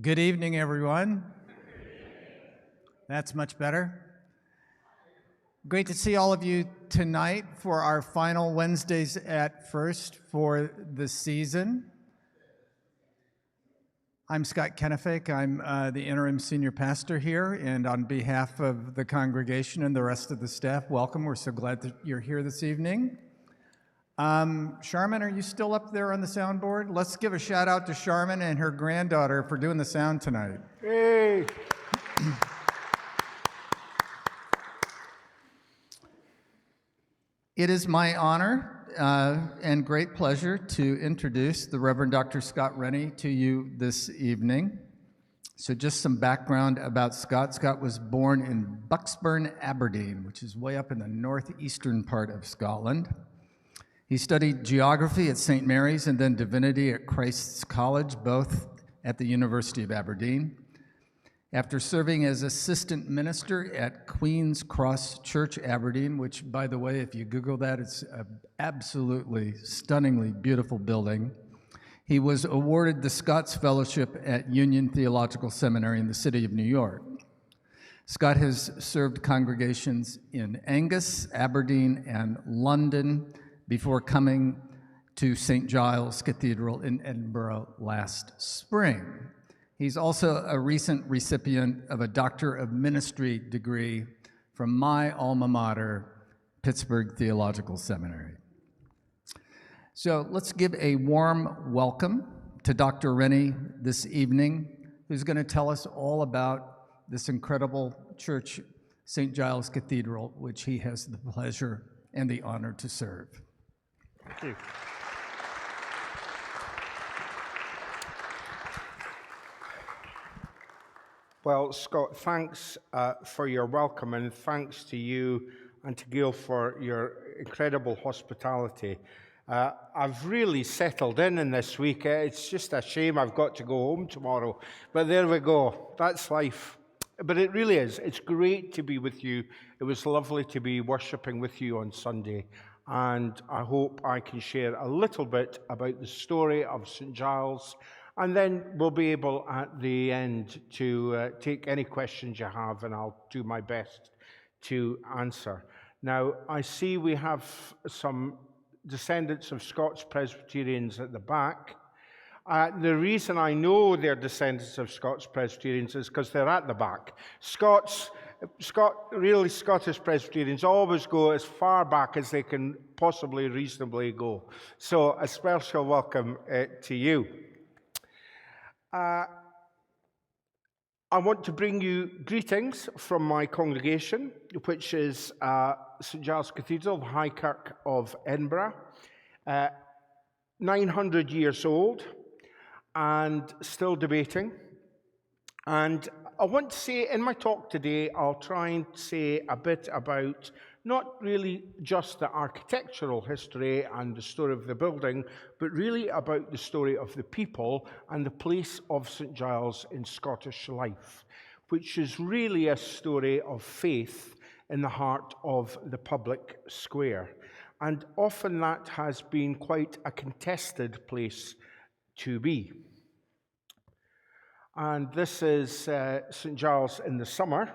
Good evening, everyone. That's much better. Great to see all of you tonight for our final Wednesdays at First for the season. I'm Scott Kennefick. I'm the interim senior pastor here, and on behalf of the congregation and the rest of the staff, welcome. We're so glad that you're here this evening. Charmin, are you still up there on the soundboard? Let's give a shout out to Charmin and her granddaughter for doing the sound tonight. Hey! It is my honor and great pleasure to introduce the Reverend Dr. Scott Rennie to you this evening. So just some background about Scott. Scott was born in Bucksburn, Aberdeen, which is way up in the northeastern part of Scotland. He studied geography at St. Mary's and then divinity at Christ's College, both at the University of Aberdeen. After serving as assistant minister at Queen's Cross Church, Aberdeen, which, by the way, if you Google that, it's an absolutely stunningly beautiful building, he was awarded the Scots Fellowship at Union Theological Seminary in the city of New York. Scott has served congregations in Angus, Aberdeen, and London before coming to St. Giles Cathedral in Edinburgh last spring. He's also a recent recipient of a Doctor of Ministry degree from my alma mater, Pittsburgh Theological Seminary. So let's give a warm welcome to Dr. Rennie this evening, who's going to tell us all about this incredible church, St. Giles Cathedral, which he has the pleasure and the honor to serve. Thank you. Well, Scott, thanks for your welcome, and thanks to you and to Gail for your incredible hospitality. I've really settled in this week. It's just a shame I've got to go home tomorrow, but there we go. That's life. But it really is. It's great to be with you. It was lovely to be worshiping with you on Sunday. And I hope I can share a little bit about the story of St. Giles, and then we'll be able at the end to take any questions you have, and I'll do my best to answer. Now, I see we have some descendants of Scots Presbyterians at the back. The reason I know they're descendants of Scots Presbyterians is because they're at the back. Really Scottish Presbyterians always go as far back as they can possibly reasonably go. So a special welcome to you. I want to bring you greetings from my congregation, which is St. Giles Cathedral, the High Kirk of Edinburgh, 900 years old and still debating. And I want to say in my talk today, I'll try and say a bit about not really just the architectural history and the story of the building, but really about the story of the people and the place of St. Giles in Scottish life, which is really a story of faith in the heart of the public square. And often that has been quite a contested place to be. And this is St. Giles in the summer.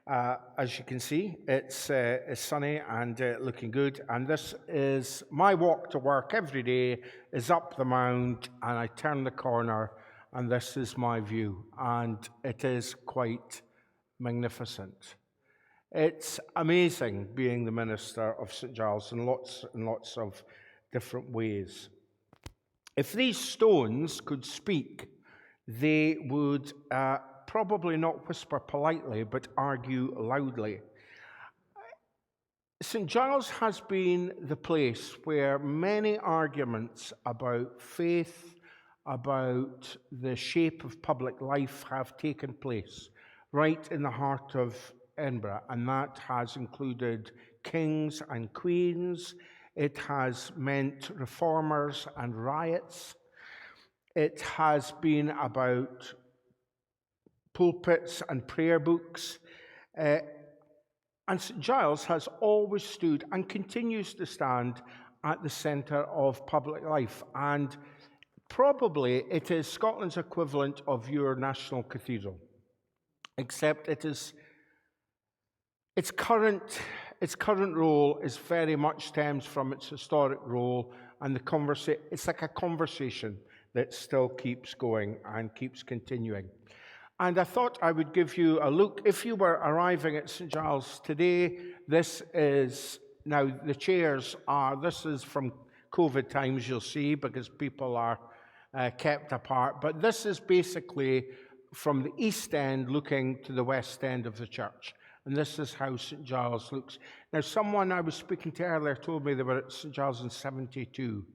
As you can see, it's sunny and looking good. And this is my walk to work every day, is up the mound, and I turn the corner, and this is my view. And it is quite magnificent. It's amazing being the minister of St. Giles in lots and lots of different ways. If these stones could speak, they would probably not whisper politely, but argue loudly. St. Giles has been the place where many arguments about faith, about the shape of public life have taken place, right in the heart of Edinburgh, and that has included kings and queens. It has meant reformers and riots. It has been about pulpits and prayer books. And St. Giles has always stood and continues to stand at the center of public life. And Probably it is Scotland's equivalent of your national cathedral, except its current role is very much stems from its historic role, and it's like a conversation that still keeps going and keeps continuing. And I thought I would give you a look. If you were arriving at St. Giles today, this is now the chairs are. This is from COVID times, you'll see, because people are kept apart. But this is basically from the east end looking to the west end of the church. And this is how St. Giles looks. Now, someone I was speaking to earlier told me they were at St. Giles in 72.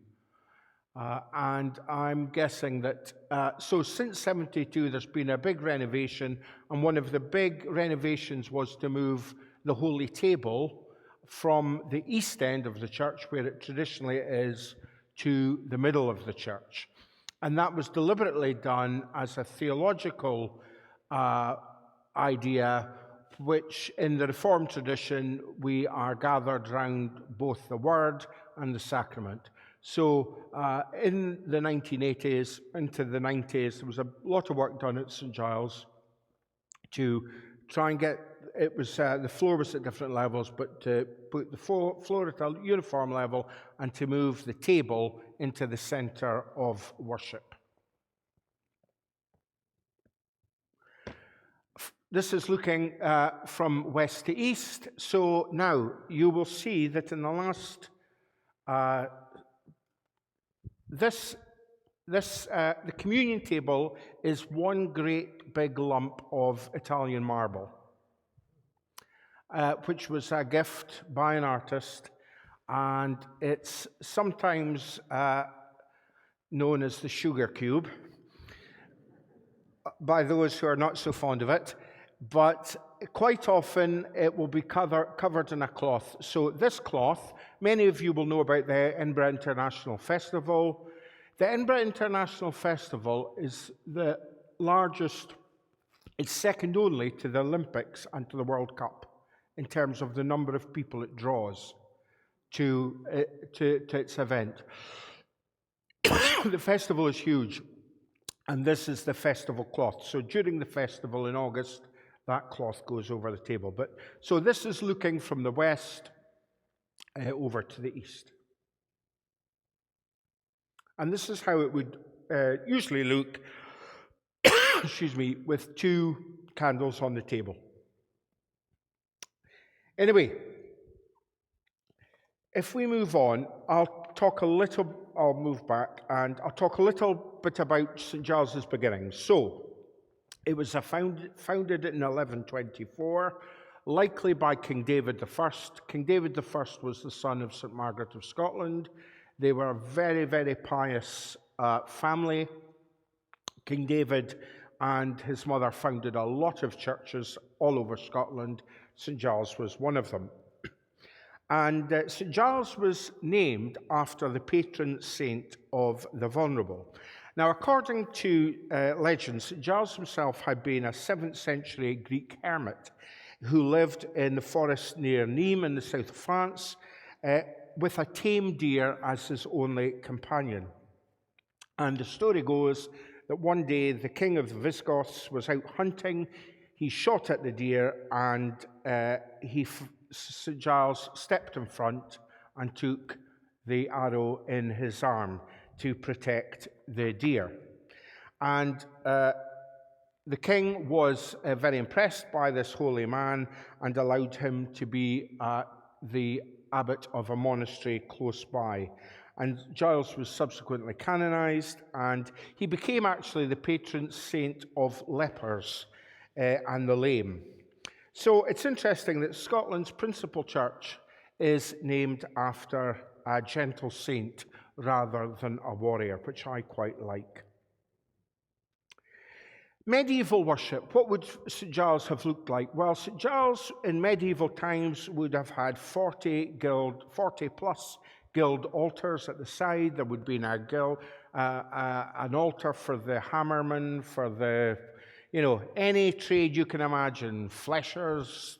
And I'm guessing that, so since 72, there's been a big renovation. And one of the big renovations was to move the Holy Table from the east end of the church, where it traditionally is, to the middle of the church. And that was deliberately done as a theological idea, which in the Reformed tradition, we are gathered round both the Word and the Sacrament. So in the 1980s, into the 90s, there was a lot of work done at St. Giles to try and get, it was, the floor was at different levels, but to put the floor at a uniform level and to move the table into the center of worship. This is looking from west to east. So now you will see that in the last, the communion table is one great big lump of Italian marble, which was a gift by an artist, and it's sometimes known as the sugar cube by those who are not so fond of it, but quite often it will be covered in a cloth. So this cloth, many of you will know about the Edinburgh International Festival. The Edinburgh International Festival is the largest, it's second only to the Olympics and to the World Cup in terms of the number of people it draws to its event. The festival is huge, and this is the festival cloth. So during the festival in August, that cloth goes over the table. But so this is looking from the west over to the east. And this is how it would usually look, excuse me, with two candles on the table. Anyway, if we move on, I'll move back and I'll talk a little bit about St. Giles's beginnings. So, it was founded in 1124, likely by King David I. King David I was the son of St. Margaret of Scotland. They were a very, very pious family. King David and his mother founded a lot of churches all over Scotland. St. Giles was one of them. And St. Giles was named after the patron saint of the vulnerable. Now, according to legend, St. Giles himself had been a 7th century Greek hermit who lived in the forest near Nîmes in the south of France with a tame deer as his only companion. And the story goes that one day the king of the Visigoths was out hunting. He shot at the deer, and St. Giles stepped in front and took the arrow in his arm to protect the deer. And the king was very impressed by this holy man and allowed him to be the abbot of a monastery close by. And Giles was subsequently canonized, and he became actually the patron saint of lepers and the lame. So it's interesting that Scotland's principal church is named after a gentle saint rather than a warrior, which I quite like. Medieval worship, what would St. Giles have looked like? Well, St. Giles in medieval times would have had 40 plus guild altars at the side. There would be an altar for the hammerman, for the, any trade you can imagine, fleshers,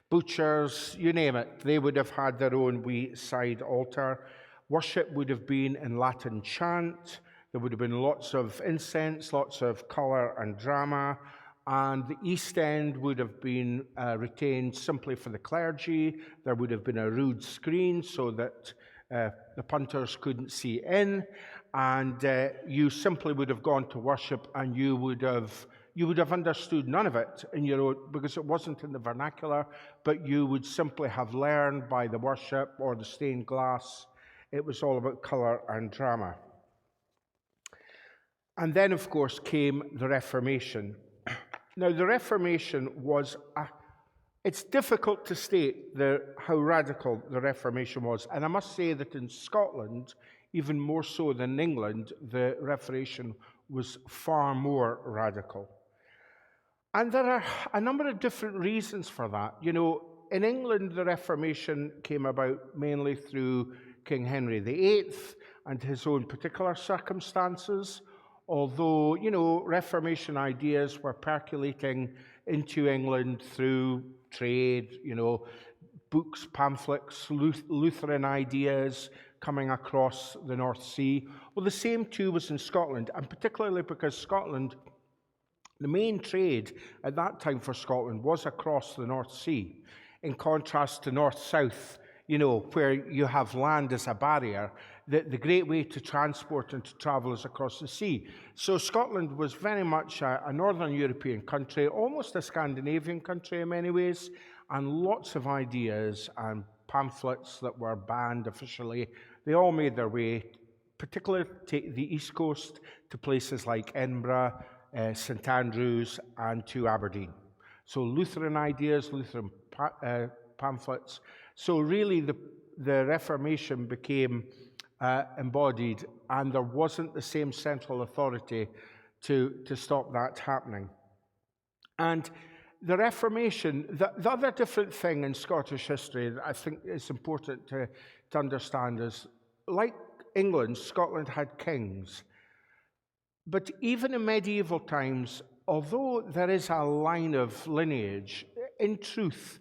butchers, you name it. They would have had their own wee side altar. Worship would have been in Latin chant. There would have been lots of incense, lots of colour and drama, and the East End would have been retained simply for the clergy. There would have been a rood screen so that the punters couldn't see in, and you simply would have gone to worship, and you would have understood none of it in your own, because it wasn't in the vernacular, but you would simply have learned by the worship or the stained glass. It was all about colour and drama. And then, of course, came the Reformation. Now, the Reformation was it's difficult to state how radical the Reformation was. And I must say that in Scotland, even more so than in England, the Reformation was far more radical. And there are a number of different reasons for that. You know, in England, the Reformation came about mainly through King Henry VIII and his own particular circumstances. Although, you know, Reformation ideas were percolating into England through trade, you know, books, pamphlets, Lutheran ideas coming across the North Sea. Well, the same too was in Scotland, and particularly because Scotland, the main trade at that time for Scotland was across the North Sea, in contrast to north-south, you know, where you have land as a barrier. The great way to transport and to travel is across the sea. So Scotland was very much a Northern European country, almost a Scandinavian country in many ways, and lots of ideas and pamphlets that were banned officially. They all made their way, particularly to the East Coast, to places like Edinburgh, St Andrews, and to Aberdeen. So Lutheran ideas, Lutheran pamphlets. So really the Reformation became embodied, and there wasn't the same central authority to stop that happening. And the Reformation, the other different thing in Scottish history that I think is important to understand is, like England, Scotland had kings. But even in medieval times, although there is a line of lineage, in truth,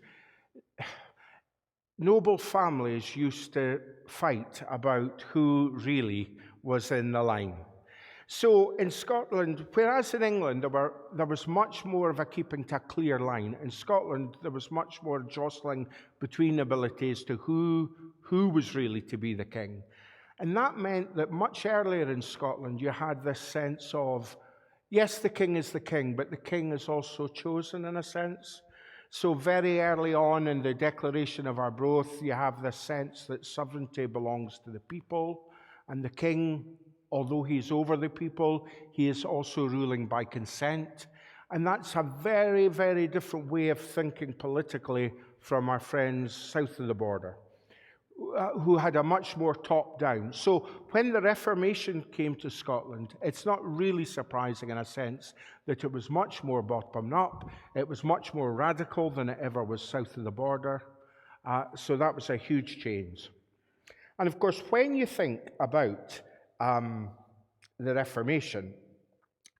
noble families used to fight about who really was in the line. So in Scotland, whereas in England there was much more of a keeping to a clear line, in Scotland there was much more jostling between abilities to who was really to be the king. And that meant that much earlier in Scotland you had this sense of, yes, the king is the king, but the king is also chosen in a sense. So very early on in the Declaration of Arbroath, you have this sense that sovereignty belongs to the people, and the king, although he's over the people, he is also ruling by consent. And that's a very, very different way of thinking politically from our friends south of the border, who had a much more top-down. So when the Reformation came to Scotland, it's not really surprising in a sense that it was much more bottom-up. It was much more radical than it ever was south of the border. So that was a huge change. And of course, when you think about the Reformation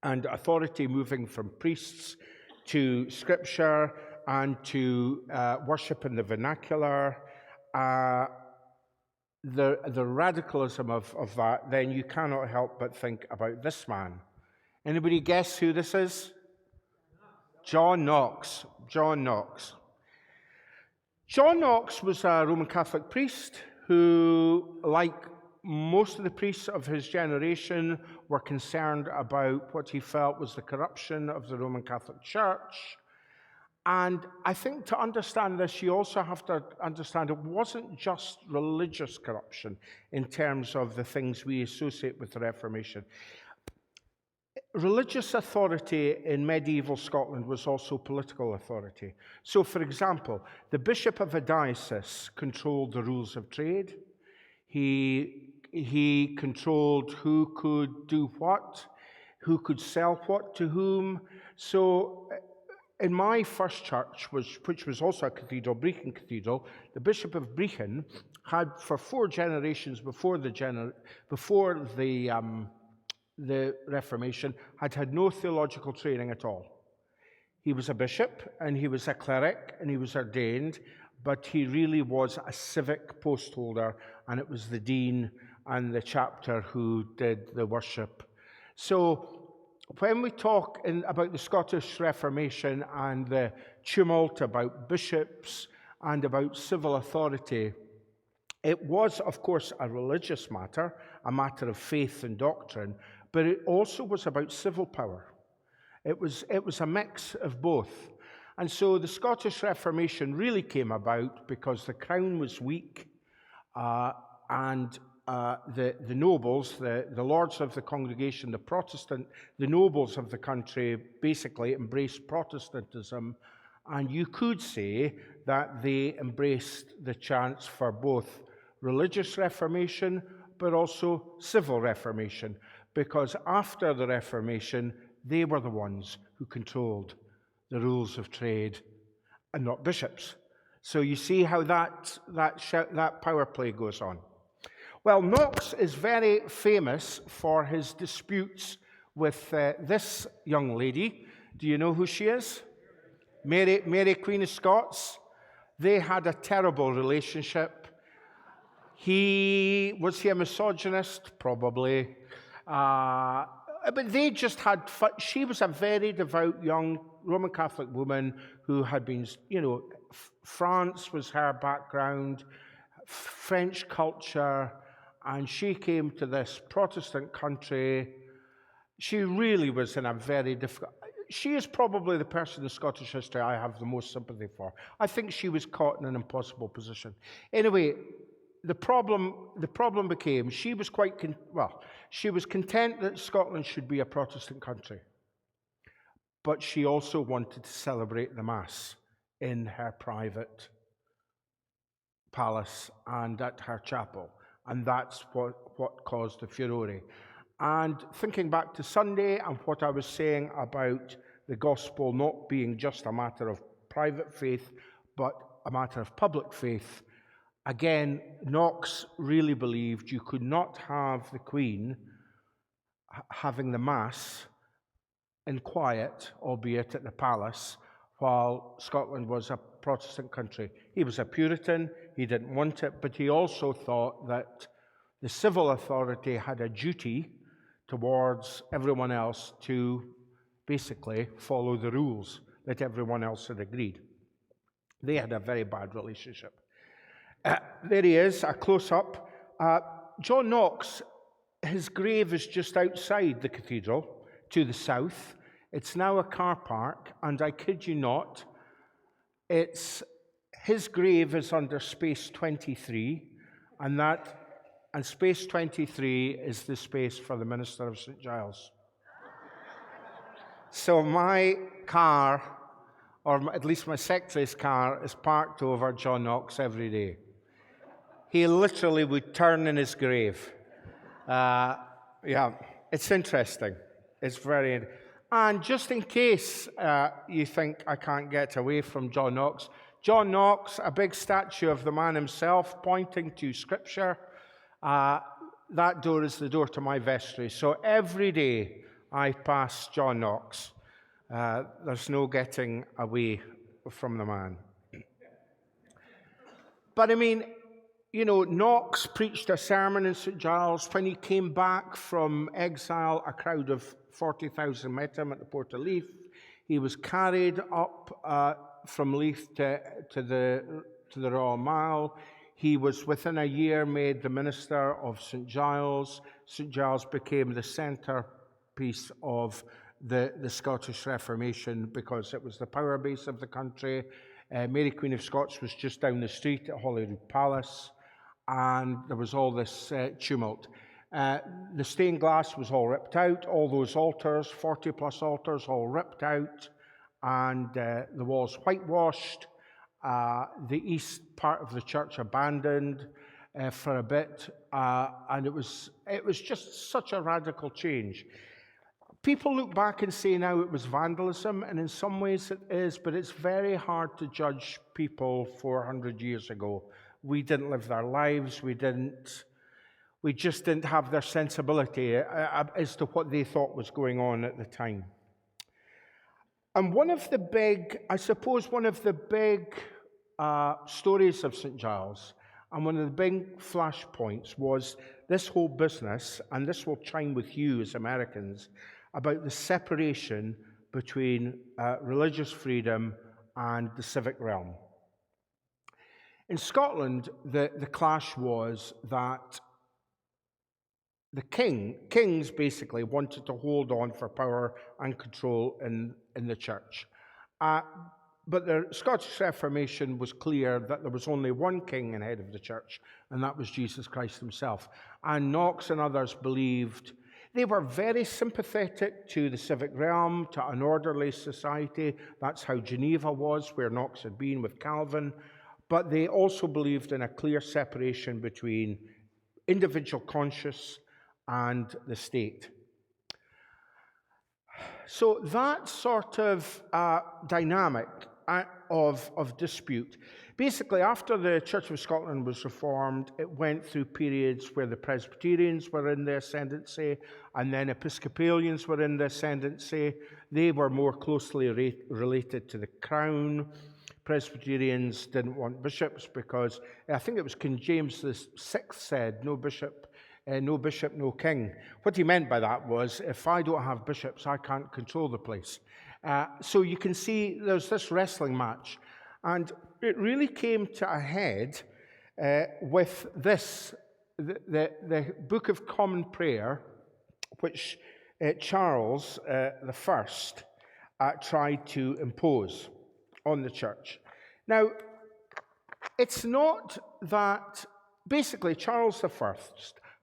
and authority moving from priests to scripture and to worship in the vernacular, the radicalism of that, then you cannot help but think about this man. Anybody guess who this is? John Knox. John Knox. John Knox was a Roman Catholic priest who, like most of the priests of his generation, were concerned about what he felt was the corruption of the Roman Catholic Church. And I think to understand this, you also have to understand it wasn't just religious corruption in terms of the things we associate with the Reformation. Religious authority in medieval Scotland was also political authority. So, for example, the bishop of a diocese controlled the rules of trade. He controlled who could do what, who could sell what to whom. So, in my first church, which was also a cathedral, Brechin Cathedral, the Bishop of Brechin had, for 4 generations before the Reformation, had no theological training at all. He was a bishop, and he was a cleric, and he was ordained, but he really was a civic post holder, and it was the dean and the chapter who did the worship. So when we talk about the Scottish Reformation and the tumult about bishops and about civil authority, it was, of course, a religious matter, a matter of faith and doctrine, but it also was about civil power. It was a mix of both. And so the Scottish Reformation really came about because the crown was weak, and the nobles, the lords of the congregation, the nobles of the country basically embraced Protestantism, and you could say that they embraced the chance for both religious reformation but also civil reformation, because after the Reformation they were the ones who controlled the rules of trade and not bishops. So you see how that power play goes on. Well, Knox is very famous for his disputes with this young lady. Do you know who she is? Mary, Queen of Scots. They had a terrible relationship. Was he a misogynist? Probably. But they just had fun. She was a very devout young Roman Catholic woman who had been, France was her background, French culture, and she came to this Protestant country. She really was in a very difficult... She is probably the person in Scottish history I have the most sympathy for. I think she was caught in an impossible position. Anyway, the problem became she was she was content that Scotland should be a Protestant country, but she also wanted to celebrate the Mass in her private palace and at her chapel, and that's what caused the furore. And thinking back to Sunday and what I was saying about the gospel not being just a matter of private faith, but a matter of public faith, again, Knox really believed you could not have the Queen having the Mass in quiet, albeit at the palace, while Scotland was a Protestant country. He was a Puritan, he didn't want it, but he also thought that the civil authority had a duty towards everyone else to basically follow the rules that everyone else had agreed. They had a very bad relationship. There he is, a close-up. John Knox, his grave is just outside the cathedral to the south. It's now a car park, and I kid you not, his grave is under space 23, and space 23 is the space for the minister of St. Giles. So my car, or at least my secretary's car, is parked over John Knox every day. He literally would turn in his grave. Yeah, it's interesting. It's very... And just in case you think I can't get away from John Knox, a big statue of the man himself pointing to Scripture. That door is the door to my vestry. So every day I pass John Knox. There's no getting away from the man. But I mean, Knox preached a sermon in St. Giles. When he came back from exile, a crowd of 40,000 met him at the Port of Leith. He was carried up from Leith to the Royal Mile. He was within a year made the minister of St. Giles. St. Giles became the centrepiece of the Scottish Reformation because it was the power base of the country. Mary, Queen of Scots was just down the street at Holyrood Palace, and there was all this tumult. The stained glass was all ripped out, all those altars, 40-plus altars, all ripped out, and the walls whitewashed. The east part of the church abandoned for a bit, and it was just such a radical change. People look back and say now it was vandalism, and in some ways it is, but it's very hard to judge people 400 years ago. We didn't live their lives, we just didn't have their sensibility as to what they thought was going on at the time. And one of the big stories of St. Giles, and one of the big flashpoints was this whole business, and this will chime with you as Americans, about the separation between religious freedom and the civic realm. In Scotland, the clash was that the kings basically wanted to hold on for power and control in the church. But the Scottish Reformation was clear that there was only one king and head of the church, and that was Jesus Christ himself. And Knox and others believed, they were very sympathetic to the civic realm, to an orderly society. That's how Geneva was, where Knox had been with Calvin. But they also believed in a clear separation between individual conscience and the state. So that sort of dynamic of dispute, basically after the Church of Scotland was reformed, it went through periods where the Presbyterians were in the ascendancy, and then Episcopalians were in the ascendancy. They were more closely related to the crown. Presbyterians didn't want bishops because, I think it was King James VI said, no bishop, no king. What he meant by that was, if I don't have bishops, I can't control the place. So you can see there's this wrestling match. And it really came to a head with this, the Book of Common Prayer, which Charles I tried to impose on the church. Now, it's not that, basically Charles I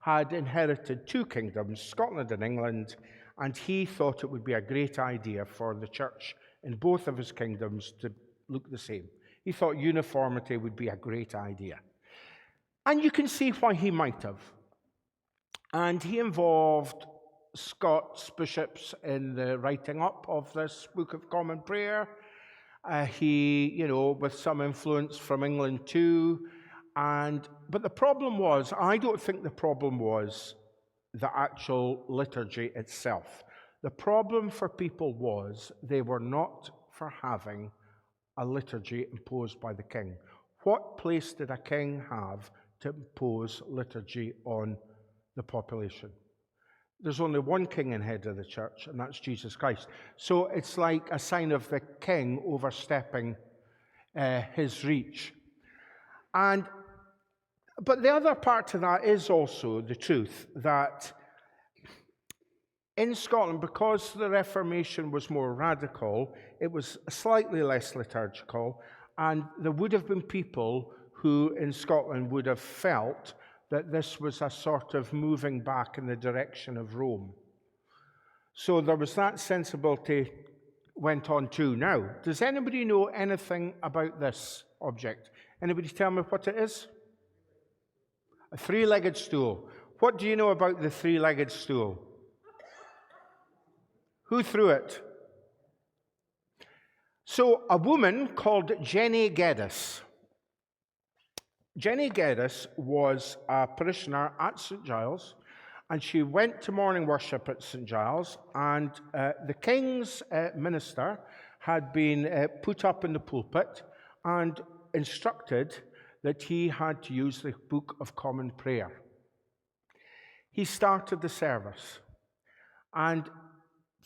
had inherited two kingdoms, Scotland and England, and he thought it would be a great idea for the church in both of his kingdoms to look the same. He thought uniformity would be a great idea. And you can see why he might have. And he involved Scots bishops in the writing up of this Book of Common Prayer. He, with some influence from England too. But the problem was, I don't think the problem was the actual liturgy itself. The problem for people was they were not for having a liturgy imposed by the king. What place did a king have to impose liturgy on the population? There's only one king and head of the church, and that's Jesus Christ. So it's like a sign of the king overstepping his reach. But the other part to that is also the truth that in Scotland, because the Reformation was more radical, it was slightly less liturgical, and there would have been people who in Scotland would have felt that this was a sort of moving back in the direction of Rome. So there was that sensibility went on too. Now, does anybody know anything about this object? Anybody tell me what it is? A three-legged stool. What do you know about the three-legged stool? Who threw it? So a woman called Jenny Geddes. Jenny Geddes was a parishioner at St. Giles, and she went to morning worship at St. Giles, and the king's minister had been put up in the pulpit and instructed that he had to use the Book of Common Prayer. He started the service, and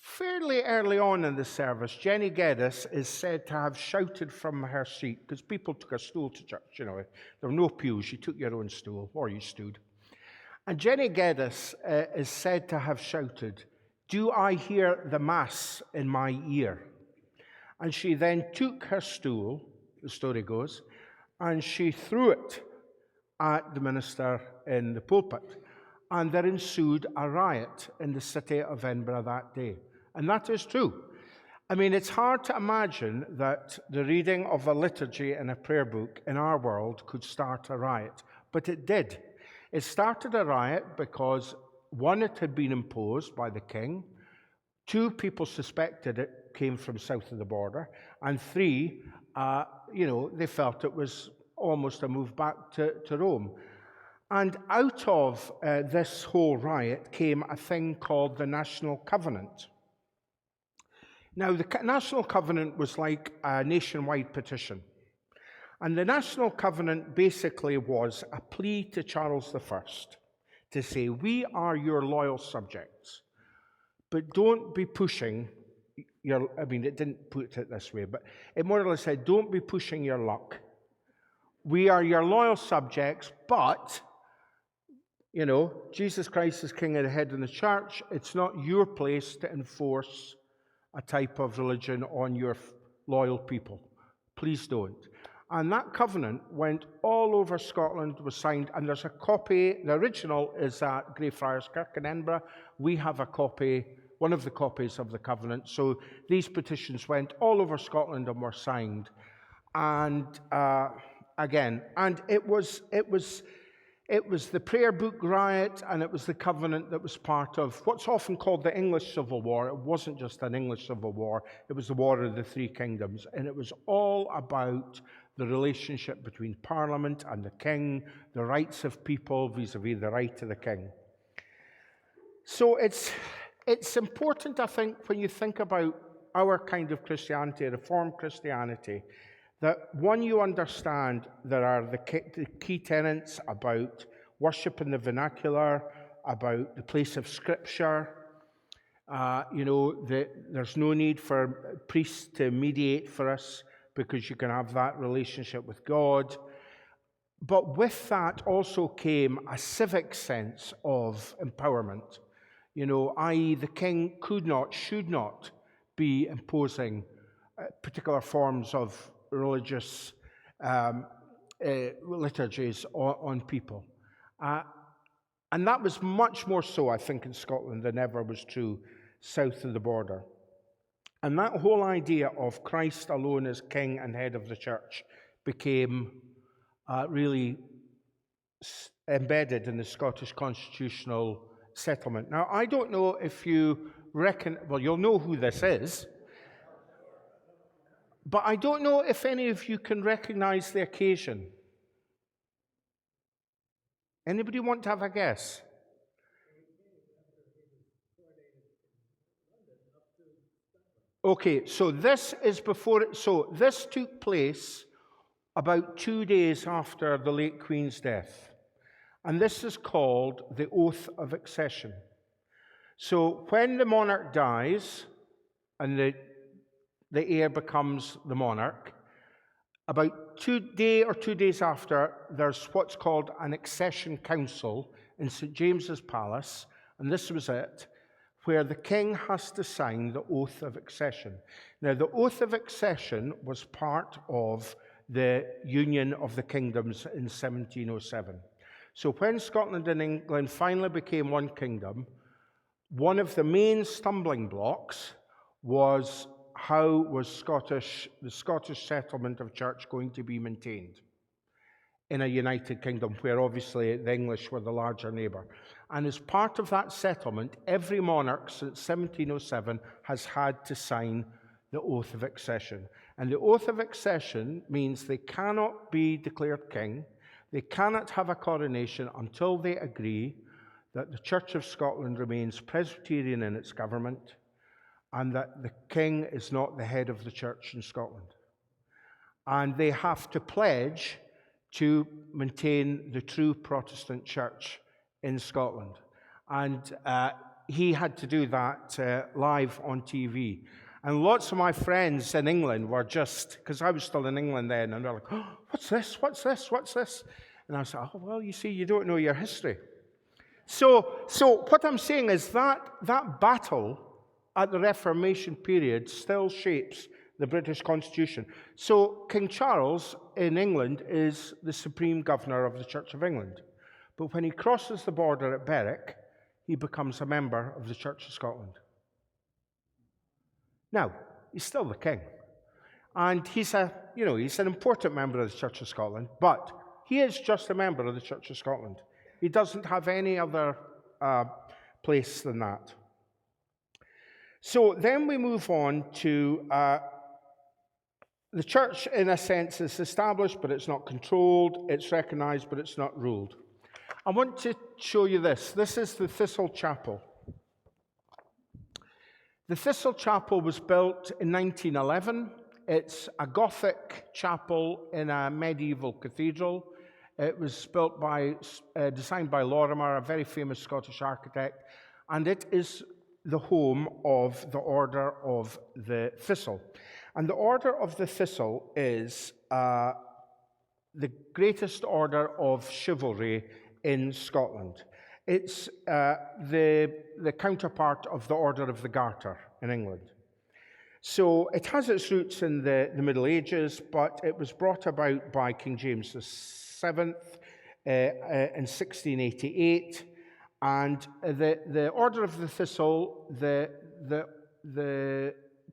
fairly early on in the service, Jenny Geddes is said to have shouted from her seat, because people took a stool to church, there were no pews, you took your own stool, or you stood. And Jenny Geddes is said to have shouted, "Do I hear the Mass in my ear?" And she then took her stool, the story goes, and she threw it at the minister in the pulpit. And there ensued a riot in the city of Edinburgh that day. And that is true. I mean, it's hard to imagine that the reading of a liturgy in a prayer book in our world could start a riot. But it did. It started a riot because, one, it had been imposed by the king. Two, people suspected it came from south of the border. And three, they felt it was almost a move back to Rome. And out of this whole riot came a thing called the National Covenant. Now, the National Covenant was like a nationwide petition. And the National Covenant basically was a plea to Charles I to say, we are your loyal subjects, but don't be pushing your, I mean, it didn't put it this way, but it more or less said, don't be pushing your luck. We are your loyal subjects, but, you know, Jesus Christ is king of the head in the church. It's not your place to enforce a type of religion on your loyal people. Please don't. And that covenant went all over Scotland, was signed, and there's a copy. The original is at Greyfriars Kirk in Edinburgh. We have a copy, one of the copies of the covenant. So these petitions went all over Scotland and were signed. And again, and it was the prayer book riot, and it was the covenant that was part of what's often called the English Civil War. It wasn't just an English Civil War. It was the War of the Three Kingdoms. And it was all about the relationship between Parliament and the king, the rights of people vis-a-vis the right of the king. So it's important, I think, when you think about our kind of Christianity, Reformed Christianity, that one, you understand there are the key tenets about worship in the vernacular, about the place of Scripture. There's no need for priests to mediate for us because you can have that relationship with God. But with that also came a civic sense of empowerment, i.e. the king could not, should not be imposing particular forms of religious liturgies on people. And that was much more so, I think, in Scotland than ever was true south of the border. And that whole idea of Christ alone as king and head of the church became really embedded in the Scottish constitutional settlement. Now, I don't know if you reckon, well, you'll know who this is, but I don't know if any of you can recognize the occasion. Anybody want to have a guess? Okay, so this is before it. So this took place about 2 days after the late Queen's death. And this is called the Oath of Accession. So when the monarch dies and the heir becomes the monarch, about 2 days after, there's what's called an accession council in St. James's Palace, and this was it, where the king has to sign the Oath of Accession. Now, the Oath of Accession was part of the Union of the Kingdoms in 1707. So when Scotland and England finally became one kingdom, one of the main stumbling blocks was how was the Scottish settlement of church going to be maintained in a united kingdom where obviously the English were the larger neighbour. And as part of that settlement, every monarch since 1707 has had to sign the Oath of Accession. And the Oath of Accession means they cannot be declared king, they cannot have a coronation until they agree that the Church of Scotland remains Presbyterian in its government, and that the king is not the head of the church in Scotland. And they have to pledge to maintain the true Protestant church in Scotland. And he had to do that live on TV. And lots of my friends in England were just, because I was still in England then, and they're like, oh, what's this? What's this? What's this? And I said, oh, well, you see, you don't know your history. So what I'm saying is that battle at the Reformation period still shapes the British Constitution. So King Charles in England is the supreme governor of the Church of England. But when he crosses the border at Berwick, he becomes a member of the Church of Scotland. Now, he's still the king. And he's an important member of the Church of Scotland, but he is just a member of the Church of Scotland. He doesn't have any other place than that. So then we move on to the church, in a sense, is established, but it's not controlled. It's recognized, but it's not ruled. I want to show you this. This is the Thistle Chapel. The Thistle Chapel was built in 1911. It's a Gothic chapel in a medieval cathedral. It was built by, designed by Lorimer, a very famous Scottish architect, and it is the home of the Order of the Thistle. And the Order of the Thistle is the greatest order of chivalry in Scotland. It's the counterpart of the Order of the Garter in England. So it has its roots in the Middle Ages, but it was brought about by King James VII in 1688. And the Order of the Thistle,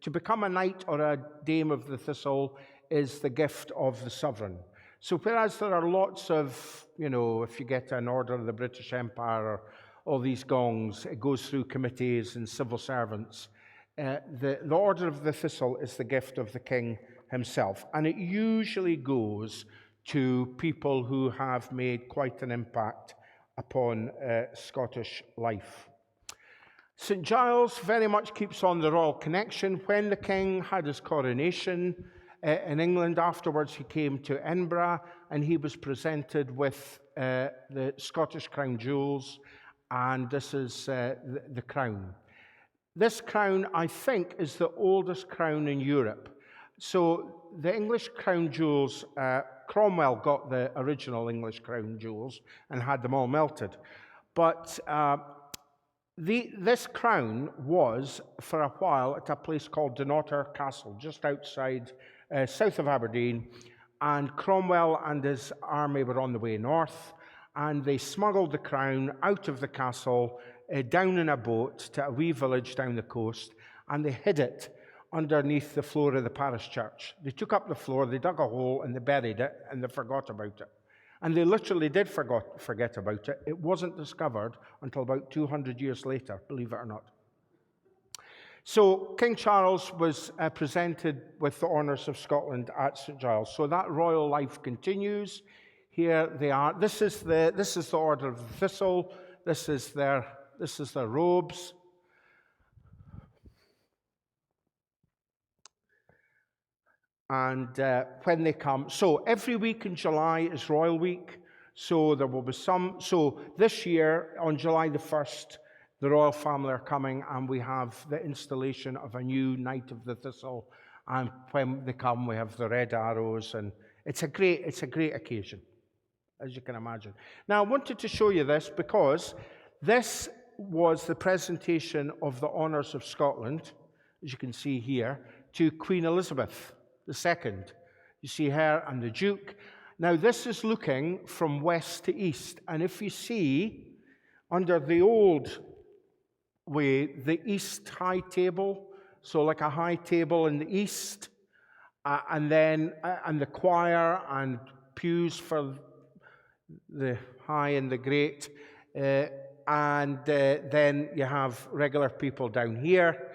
to become a knight or a dame of the Thistle is the gift of the sovereign. So whereas there are lots of, if you get an Order of the British Empire or all these gongs, it goes through committees and civil servants. The Order of the Thistle is the gift of the king himself. And it usually goes to people who have made quite an impact upon Scottish life. St. Giles very much keeps on the royal connection. When the king had his coronation in England, afterwards he came to Edinburgh and he was presented with the Scottish crown jewels, and this is the crown. This crown, I think, is the oldest crown in Europe. So the English crown jewels, Cromwell got the original English crown jewels and had them all melted. But this crown was, for a while, at a place called Dunnottar Castle, just outside, south of Aberdeen. And Cromwell and his army were on the way north, and they smuggled the crown out of the castle, down in a boat to a wee village down the coast, and they hid it underneath the floor of the parish church. They took up the floor, they dug a hole, and they buried it, and they forgot about it. And they literally did forget about it. It wasn't discovered until about 200 years later, believe it or not. So King Charles was presented with the honours of Scotland at St. Giles. So that royal life continues. Here they are. This is the Order of the Thistle. This is their robes. And when they come, so every week in July is Royal Week. So there will be some. So this year, on July the 1st, the royal family are coming, and we have the installation of a new Knight of the Thistle. And when they come, we have the red arrows, and it's a great occasion, as you can imagine. Now, I wanted to show you this because this was the presentation of the honours of Scotland, as you can see here, to Queen Elizabeth II. You see her and the Duke. Now, this is looking from west to east, and if you see, under the old way, the east high table, so like a high table in the east, and the choir and pews for the high and the great, and then you have regular people down here,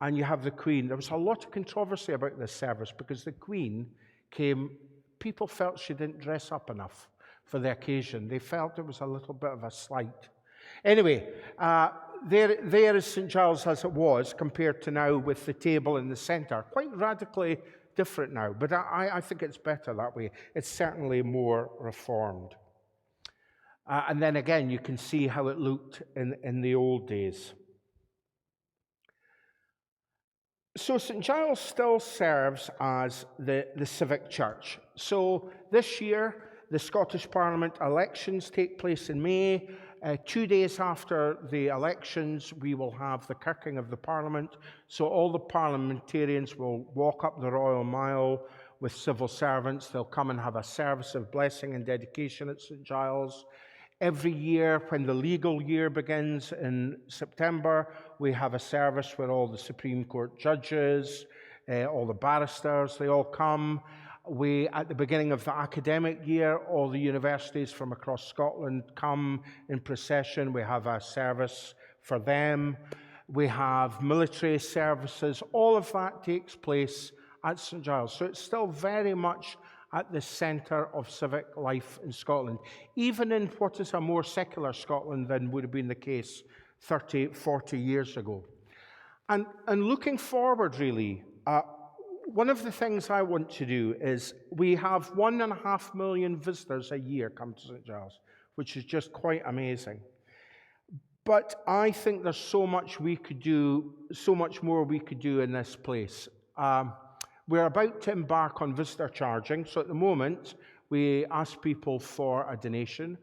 and you have the Queen. There was a lot of controversy about this service because the Queen came, people felt she didn't dress up enough for the occasion. They felt it was a little bit of a slight. Anyway, there is St. Giles as it was compared to now with the table in the centre. Quite radically different now, but I think it's better that way. It's certainly more reformed. And then again, you can see how it looked in the old days. So St. Giles still serves as the civic church. So this year, the Scottish Parliament elections take place in May. 2 days after the elections, we will have the kirking of the Parliament. So all the parliamentarians will walk up the Royal Mile with civil servants. They'll come and have a service of blessing and dedication at St. Giles. Every year, when the legal year begins in September, we have a service where all the Supreme Court judges, all the barristers, they all come. At the beginning of the academic year, all the universities from across Scotland come in procession. We have a service for them. We have military services. All of that takes place at St. Giles. So it's still very much at the centre of civic life in Scotland, even in what is a more secular Scotland than would have been the case 30, 40 years ago. And looking forward, really, one of the things I want to do is, we have 1.5 million visitors a year come to St. Giles, which is just quite amazing. But I think there's so much we could do, so much more we could do in this place. We're about to embark on visitor charging, so at the moment we ask people for a donation,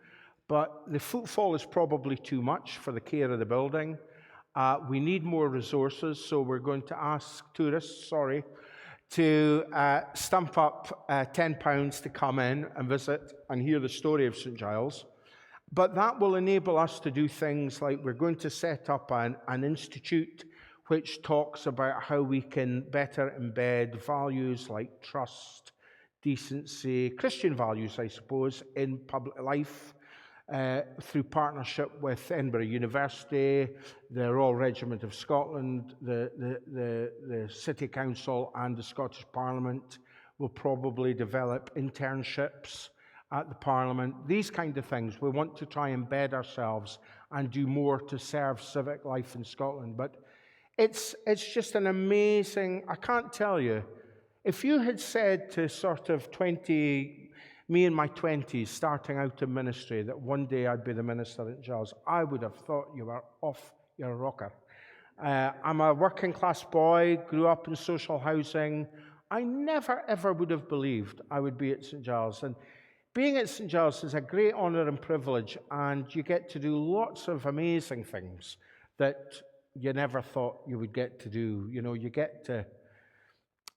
but the footfall is probably too much for the care of the building. We need more resources, so we're going to ask tourists, to stump up £10 to come in and visit and hear the story of St. Giles. But that will enable us to do things like, we're going to set up an institute which talks about how we can better embed values like trust, decency, Christian values, I suppose, in public life, through partnership with Edinburgh University, the Royal Regiment of Scotland, the City Council and the Scottish Parliament will probably develop internships at the Parliament, these kind of things. We want to try and embed ourselves and do more to serve civic life in Scotland. But it's just an amazing, I can't tell you, if you had said to sort of me in my 20s, starting out in ministry, that one day I'd be the minister at Giles, I would have thought you were off your rocker. I'm a working class boy, grew up in social housing. I never ever would have believed I would be at St. Giles. And being at St. Giles is a great honour and privilege, and you get to do lots of amazing things that you never thought you would get to do. You know, you get to,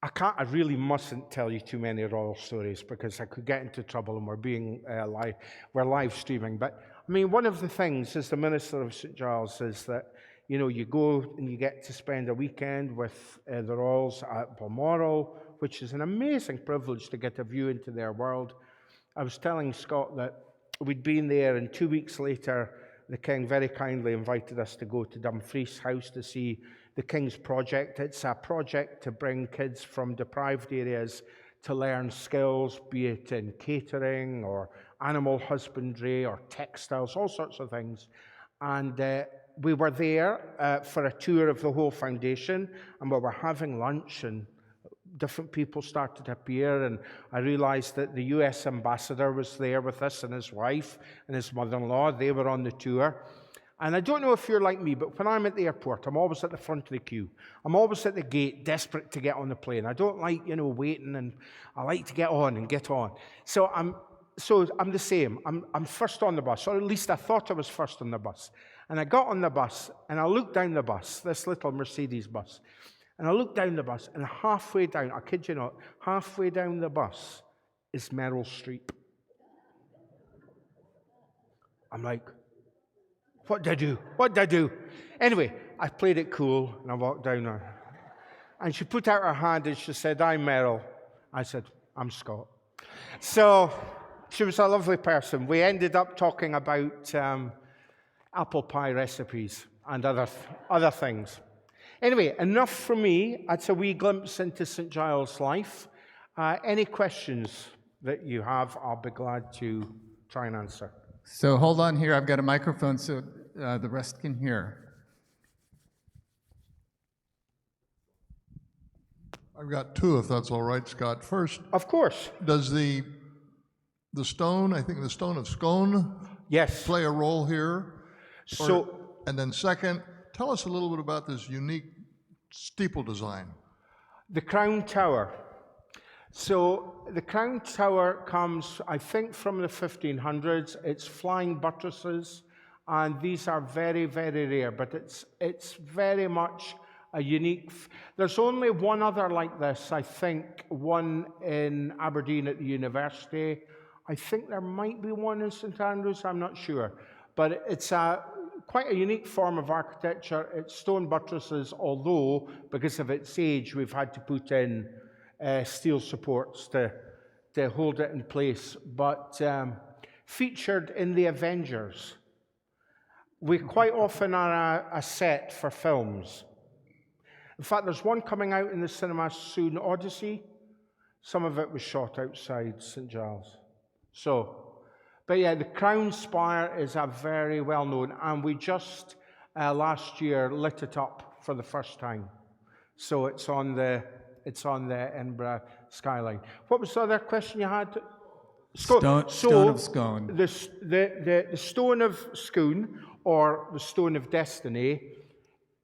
I really mustn't tell you too many royal stories because I could get into trouble, and we're live streaming. But I mean, one of the things as the minister of St. Giles is that, you know, you go and you get to spend a weekend with the royals at Balmoral, which is an amazing privilege to get a view into their world. I was telling Scott that we'd been there, and 2 weeks later, the King very kindly invited us to go to Dumfries House to see the King's project. It's a project to bring kids from deprived areas to learn skills, be it in catering or animal husbandry or textiles, all sorts of things. And we were there for a tour of the whole foundation, and we were having lunch, and different people started to appear, and I realized that the US ambassador was there with us, and his wife and his mother-in-law. They were on the tour. And I don't know if you're like me, but when I'm at the airport, I'm always at the front of the queue. I'm always at the gate, desperate to get on the plane. I don't like, waiting, and I like to get on and get on. So I'm the same. I'm first on the bus, or at least I thought I was first on the bus. And I got on the bus, and I looked down the bus, this little Mercedes bus. And I looked down the bus, and halfway down, I kid you not, halfway down the bus is Meryl Streep. I'm like, what did I do? What did I do? Anyway, I played it cool, and I walked down there. And she put out her hand, and she said, I'm Meryl. I said, I'm Scott. So she was a lovely person. We ended up talking about apple pie recipes and other things. Anyway, enough from me. That's a wee glimpse into St. Giles' life. Any questions that you have, I'll be glad to try and answer. So hold on here. I've got a microphone so the rest can hear. I've got two, if that's all right, Scott. First, of course, does the stone, I think the stone of Scone, yes, play a role here? And then second, tell us a little bit about this unique steeple design. The Crown Tower. So the Crown Tower comes, I think, from the 1500s. It's flying buttresses, and these are very, very rare, but it's very much a unique. There's only one other like this, I think, one in Aberdeen at the university. I think there might be one in St. Andrews, I'm not sure. But it's quite a unique form of architecture. It's stone buttresses, although, because of its age, we've had to put in steel supports to hold it in place. But featured in The Avengers. We quite often are a set for films. In fact, there's one coming out in the cinema soon, Odyssey. Some of it was shot outside St. Giles. But yeah, the Crown Spire is a very well-known, and we just last year lit it up for the first time. So it's on the it's on the Edinburgh skyline. What was the other question you had? Stone of Scone. The Stone of Scone, or the Stone of Destiny,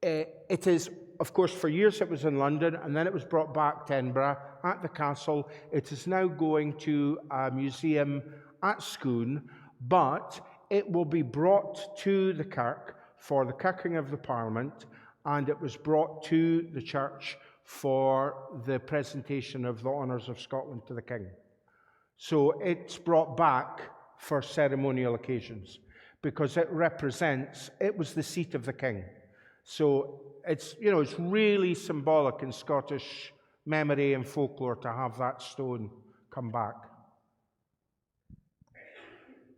it is, of course, for years it was in London, and then it was brought back to Edinburgh at the castle. It is now going to a museum at Scone, but it will be brought to the Kirk for the kirking of the Parliament, and it was brought to the church for the presentation of the honours of Scotland to the King. So it's brought back for ceremonial occasions because it was the seat of the King. So it's really symbolic in Scottish memory and folklore to have that stone come back.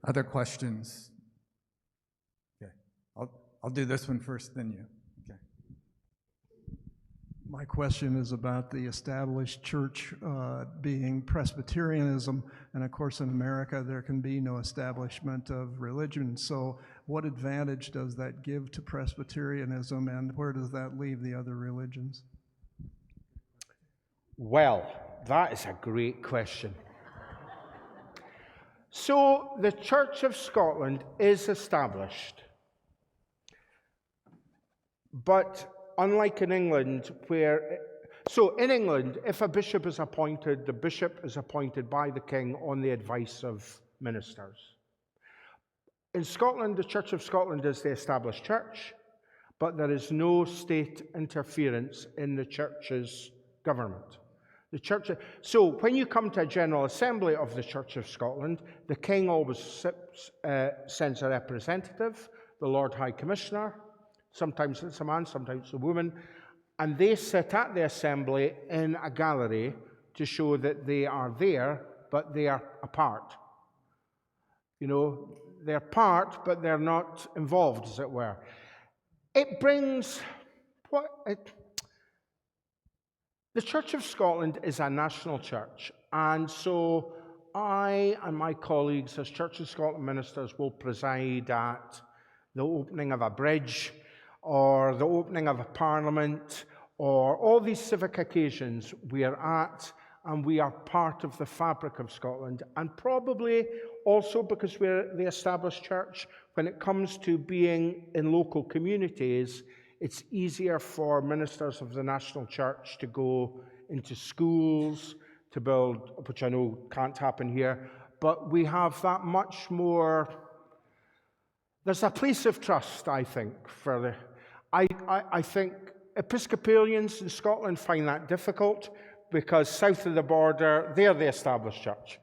Other questions? Okay, I'll do this one first, then you. Okay. My question is about the established church being Presbyterianism, and of course in America there can be no establishment of religion. So what advantage does that give to Presbyterianism, and where does that leave the other religions? Well, that is a great question. So the Church of Scotland is established, but unlike in England, in England, if a bishop is appointed, the bishop is appointed by the king on the advice of ministers. In Scotland, the Church of Scotland is the established church, but there is no state interference in the church's government. So when you come to a General Assembly of the Church of Scotland, the king always sends a representative, the Lord High Commissioner. Sometimes it's a man, sometimes it's a woman, and they sit at the assembly in a gallery to show that they are there, but they are apart. They're part, but they're not involved, as it were. It brings the Church of Scotland is a national church, and so I and my colleagues as Church of Scotland ministers will preside at the opening of a bridge, or the opening of a parliament, or all these civic occasions we are at, and we are part of the fabric of Scotland. And probably also because we're the established church, when it comes to being in local communities, it's easier for ministers of the national church to go into schools, to build, which I know can't happen here, but we have that much more. There's a place of trust, I think, I think Episcopalians in Scotland find that difficult because south of the border, they're the established church.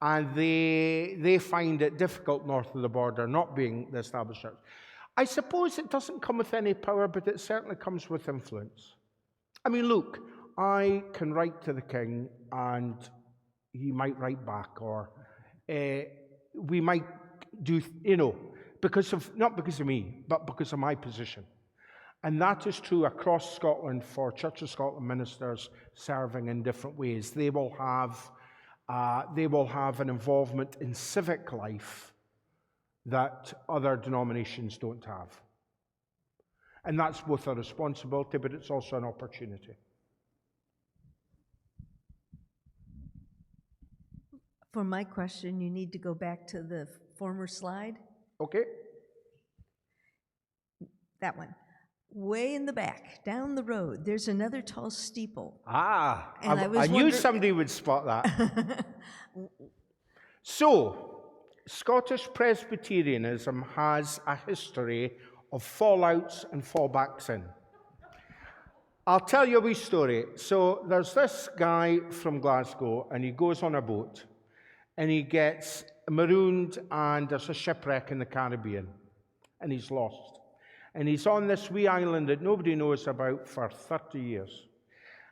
And they find it difficult north of the border, not being the established church. I suppose it doesn't come with any power, but it certainly comes with influence. I mean, look, I can write to the king and he might write back, or we might do, not because of me, but because of my position. And that is true across Scotland for Church of Scotland ministers serving in different ways. They will have an involvement in civic life that other denominations don't have. And that's both a responsibility, but it's also an opportunity. For my question, you need to go back to the former slide. Okay. That one. Way in the back, down the road, there's another tall steeple. And I knew somebody would spot that. So, Scottish Presbyterianism has a history of fallouts and fallbacks in. I'll tell you a wee story. So there's this guy from Glasgow, and he goes on a boat, and he gets marooned, and there's a shipwreck in the Caribbean, and he's lost. And he's on this wee island that nobody knows about for 30 years.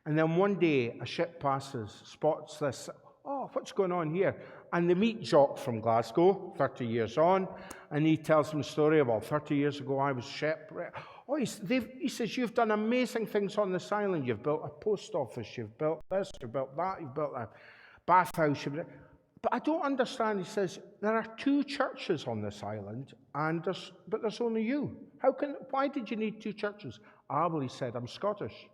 And then one day, a ship passes, spots this, what's going on here? And they meet Jock from Glasgow, 30 years on, and he tells them a story about 30 years ago, I was shipwrecked. He says, you've done amazing things on this island. You've built a post office, you've built this, you've built that, you've built a bathhouse. But I don't understand, he says, there are 2 churches on this island, but there's only you. Why did you need 2 churches? Well, he said, I'm Scottish.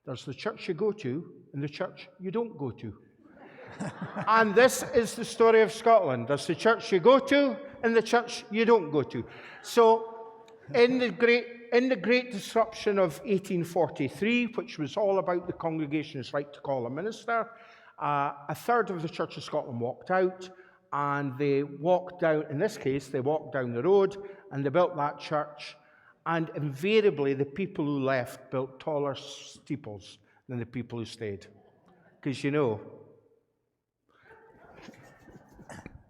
There's the church you go to and the church you don't go to. And this is the story of Scotland. There's the church you go to and the church you don't go to. So in the great disruption of 1843, which was all about the congregation's right to call a minister, a third of the Church of Scotland walked out, and they walked down, in this case, they walked down the road and they built that church, and invariably the people who left built taller steeples than the people who stayed. Because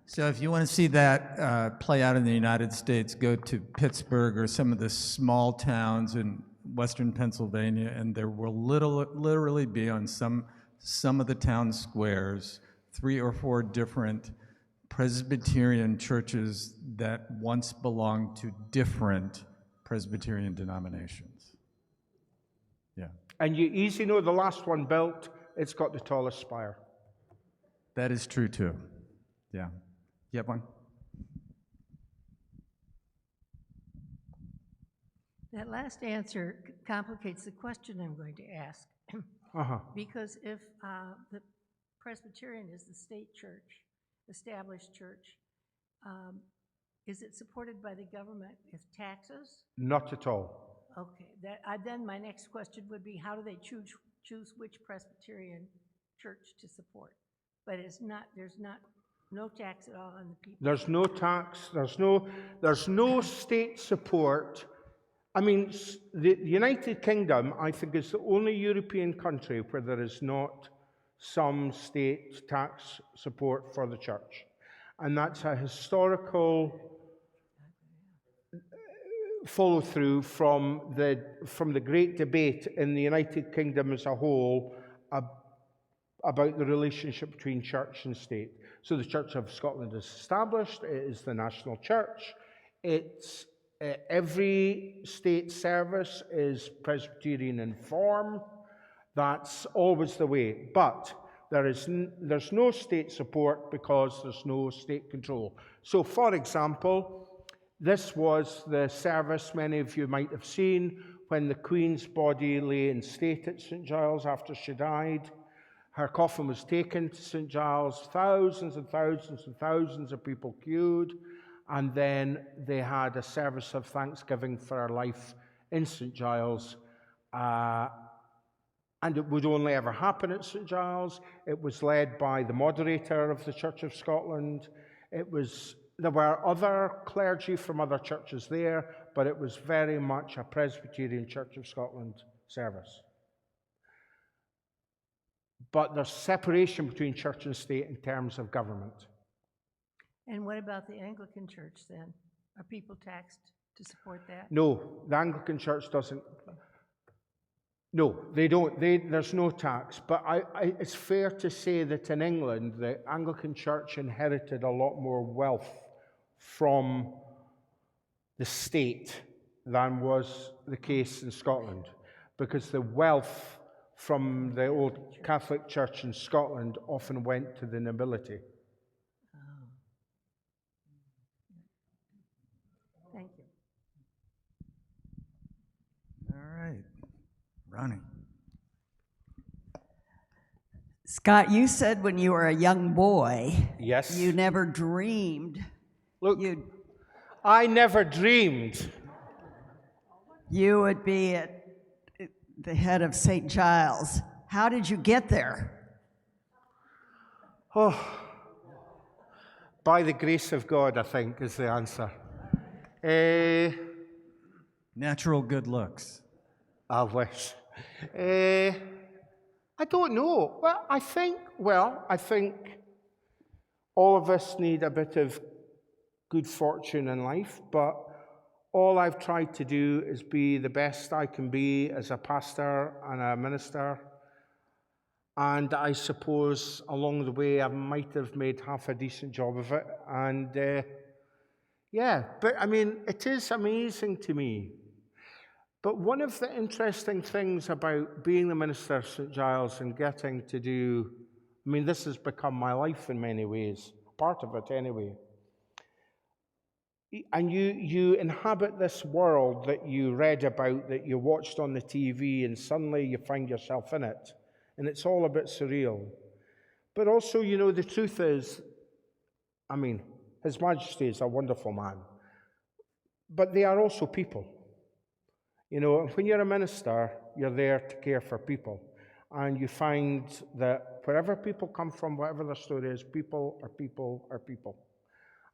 So if you want to see that play out in the United States, go to Pittsburgh or some of the small towns in western Pennsylvania, and there will literally be on some of the town squares 3 or 4 different Presbyterian churches that once belonged to different Presbyterian denominations. Yeah. And you easily know the last one built, it's got the tallest spire. That is true too. Yeah. You have one? That last answer complicates the question I'm going to ask. Because if the Presbyterian is the state church, established church, is it supported by the government with taxes? Not at all. Okay. Then my next question would be, how do they choose which Presbyterian church to support? But there's no tax at all on the people. There's no tax. There's no state support. I mean, the United Kingdom, I think, is the only European country where there is not some state tax support for the church. And that's a historical follow-through from the great debate in the United Kingdom as a whole about the relationship between church and state. So the Church of Scotland is established. It is the national church. It's every state service is Presbyterian in form. That's always the way. But there's no state support because there's no state control. So, for example, this was the service many of you might have seen when the Queen's body lay in state at St. Giles after she died. Her coffin was taken to St. Giles. Thousands and thousands and thousands of people queued. And then they had a service of thanksgiving for her life in St. Giles. And it would only ever happen at St. Giles. It was led by the moderator of the Church of Scotland. There were other clergy from other churches there, but it was very much a Presbyterian Church of Scotland service. But there's separation between church and state in terms of government. And what about the Anglican Church then? Are people taxed to support that? No, the Anglican Church doesn't. No, they don't. There's no tax. But it's fair to say that in England, the Anglican Church inherited a lot more wealth from the state than was the case in Scotland, because the wealth from the old Catholic Church in Scotland often went to the nobility. Thank you. All right. Ronnie. Scott, you said when you were a young boy, Yes. you never dreamed. Look, I never dreamed. You would be at the head of St. Giles. How did you get there? Oh, by the grace of God, I think, is the answer. Natural good looks. I wish. I don't know. I think all of us need a bit of good fortune in life, but all I've tried to do is be the best I can be as a pastor and a minister. And I suppose along the way I might have made half a decent job of it. And but I mean, it is amazing to me. But one of the interesting things about being the minister of St. Giles and getting to do, I mean, this has become my life in many ways, part of it anyway. and you inhabit this world that you read about, that you watched on the TV, and suddenly you find yourself in it, and it's all a bit surreal. But also, the truth is, His Majesty is a wonderful man, but they are also people. When you're a minister, you're there to care for people, and you find that wherever people come from, whatever their story is, people are people are people.